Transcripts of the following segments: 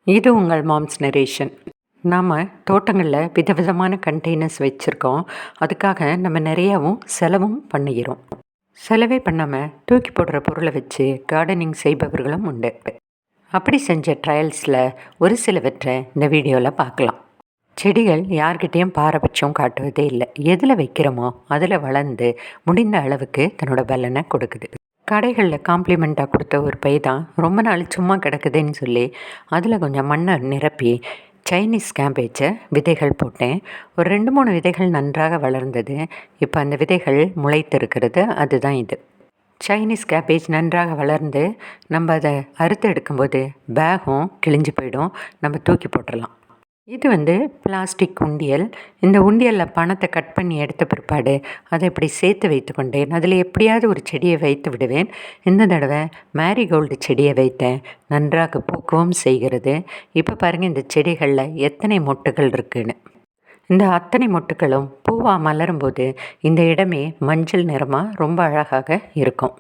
இது உங்கள் moms narration. நாம் தோட்டங்களில் விதவிதமான கண்டெய்னர்ஸ் வச்சுருக்கோம். அதுக்காக நம்ம நிறையாவும் செலவும் பண்ணிக்கிறோம். செலவே பண்ணாமல் தூக்கி போடுற பொருளை வச்சு கார்டனிங் செய்பவர்களும் உண்டு. அப்படி செஞ்ச ட்ரையல்ஸில் ஒரு சிலவற்றை இந்த வீடியோவில் பார்க்கலாம். செடிகள் யார்கிட்டேயும் பாரபட்சம் காட்டுவதே இல்லை. எதில் வைக்கிறோமோ அதில் வளர்ந்து முடிந்த அளவுக்கு தன்னோட பலனை கொடுக்குது. கடைகளில் காம்ப்ளிமெண்ட்டாக கொடுத்த ஒரு பை தான் ரொம்ப நாள் சும்மா கிடக்குதுன்னு சொல்லி அதில் கொஞ்சம் மண்ணை நிரப்பி சைனீஸ் கேம்பேஜை விதைகள் போட்டேன். ஒரு 2-3 விதைகள் நன்றாக வளர்ந்தது. இப்போ அந்த விதைகள் முளைத்திருக்கிறது. அதுதான் இது. சைனீஸ் கேபேஜ் நன்றாக வளர்ந்து நம்ம அதை அறுத்து எடுக்கும்போது பேகும் கிழிஞ்சு போயிடும். நம்ம தூக்கி போட்டுடலாம். இது பிளாஸ்டிக் உண்டியல். இந்த உண்டியலில் பணத்தை கட் பண்ணி எடுத்த பிற்பாடு அதை இப்படி சேர்த்து வைத்து கொண்டேன். அதில் எப்படியாவது ஒரு செடியை வைத்து விடுவேன். இந்த தடவை மேரிகோல்டு செடியை வைத்தேன். நன்றாக பூக்கவும் செய்கிறது. இப்போ பாருங்கள், இந்த செடிகளில் எத்தனை மொட்டுகள் இருக்குன்னு. இந்த அத்தனை மொட்டுகளும் பூவாக மலரும்போது இந்த இடமே மஞ்சள் நிறமாக ரொம்ப அழகாக இருக்கும்.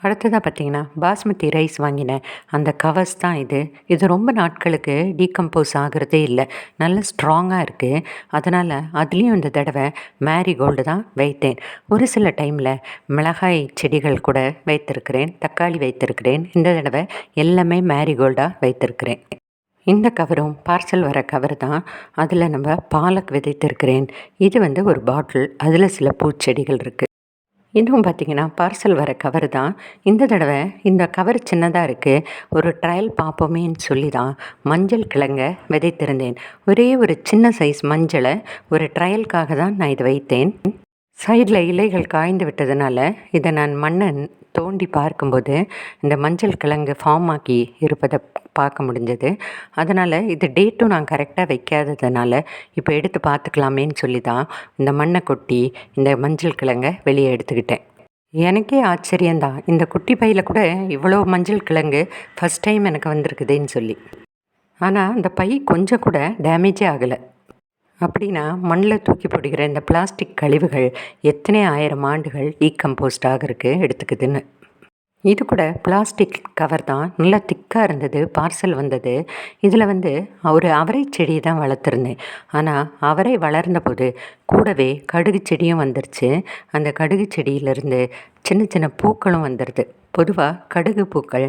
அடுத்ததாக பார்த்திங்கன்னா, பாஸ்மதி ரைஸ் வாங்கினேன். அந்த கவர்ஸ் தான் இது. இது ரொம்ப நாட்களுக்கு டீகம்போஸ் ஆகிறதே இல்லை. நல்ல ஸ்ட்ராங்காக இருக்குது. அதனால் அதுலேயும் இந்த தடவை மேரிகோல்டு தான் வைத்தேன். ஒரு சில டைமில் மிளகாய் செடிகள் கூட வைத்திருக்கிறேன். தக்காளி வைத்திருக்கிறேன். இந்த தடவை எல்லாமே மேரிகோல்டாக வைத்திருக்கிறேன். இந்த கவரும் பார்சல் வர கவர் தான். அதில் நம்ம பாலக் விதைத்திருக்கிறேன். இது ஒரு பாட்டில். அதில் சில பூச்செடிகள் இருக்குது. இன்னும் பார்த்திங்கன்னா, பார்சல் வர கவர் தான். இந்த தடவை இந்த கவர் சின்னதாக இருக்குது. ஒரு ட்ரையல் பார்ப்போமேன்னு சொல்லி தான் மஞ்சள் கிழங்க விதைத்திருந்தேன். ஒரே ஒரு சின்ன சைஸ் மஞ்சளை ஒரு ட்ரையலுக்காக தான் நான் இதை வைத்தேன். சைடில் இலைகள் காய்ந்து விட்டதுனால இதை நான் மண்ணை தோண்டி பார்க்கும்போது இந்த மஞ்சள் கிழங்கு ஃபார்ம் ஆக்கி இருப்பதை பார்க்க முடிஞ்சது. அதனால் இது டேட்டும் நான் கரெக்டாக வைக்காததுனால இப்போ எடுத்து பார்த்துக்கலாமேன்னு சொல்லி தான் இந்த மண்ணை கொட்டி இந்த மஞ்சள் கிழங்கை வெளியே எடுத்துக்கிட்டேன். எனக்கே ஆச்சரியந்தான், இந்த குட்டி பையில் கூட இவ்வளோ மஞ்சள் கிழங்கு ஃபஸ்ட் டைம் எனக்கு வந்திருக்குதுன்னு சொல்லி. ஆனால் அந்த பை கொஞ்சம் கூட டேமேஜே ஆகலை. அப்படின்னா மண்ணில் தூக்கி போடுகிற இந்த பிளாஸ்டிக் கழிவுகள் எத்தனை 1000 ஆண்டுகள் டீகம்போஸ்ட் ஆகிறதுக்கு எடுத்துக்குதுன்னு. இது கூட பிளாஸ்டிக் கவர் தான். நல்லா திக்காக இருந்தது. பார்சல் வந்தது. இதில் ஒரு அவரை செடி தான் வளர்த்துருந்தேன். ஆனால் அவரை வளர்ந்த போது கூடவே கடுகு செடியும் வந்துருச்சு. அந்த கடுகு செடியிலேருந்து சின்ன சின்ன பூக்களும் வந்துடுது. பொதுவாக கடுகு பூக்கள்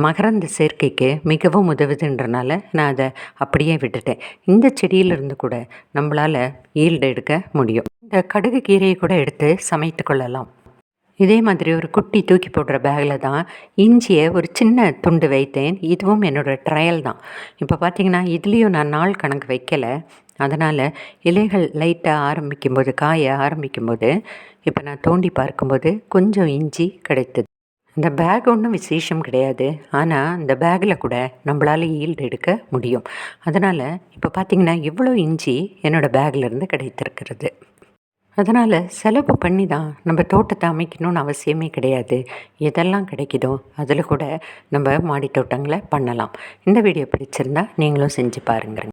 மகரந்த சேர்க்கைக்கு மிகவும் உதவுதுன்றனால நான் அதை அப்படியே விட்டுட்டேன். இந்த செடியிலிருந்து கூட நம்மளால் ஈல்டு எடுக்க முடியும். இந்த கடுகு கீரையை கூட எடுத்து சமைத்து கொள்ளலாம். இதே மாதிரி ஒரு குட்டி தூக்கி போடுற பேக்கில் தான் இஞ்சியை ஒரு சின்ன துண்டு வைத்தேன். இதுவும் என்னோடய ட்ரையல் தான். இப்போ பார்த்திங்கன்னா, இதுலேயும் நான் நாள் கணக்கு வைக்கலை. அதனால் இலைகள் லைட்டாக ஆரம்பிக்கும்போது, காய ஆரம்பிக்கும்போது இப்போ நான் தோண்டி பார்க்கும்போது கொஞ்சம் இஞ்சி கிடைத்தது. இந்த பேக் ஒன்றும் விசேஷம் கிடையாது. ஆனால் இந்த பேக்கில் கூட நம்மளால் ஈல்டு எடுக்க முடியும். அதனால் இப்போ பார்த்திங்கன்னா, இவ்வளோ இஞ்சி என்னோடய பேக்கிலேருந்து கிடைத்திருக்கிறது. அதனால் செலவு பண்ணி தான் நம்ம தோட்டத்தை அமைக்கணும்னு அவசியமே கிடையாது. எதெல்லாம் கிடைக்குதோ அதில் கூட நம்ம மாடி தோட்டங்களை பண்ணலாம். இந்த வீடியோ பிடிச்சிருந்தா நீங்களும் செஞ்சு பாருங்கள்.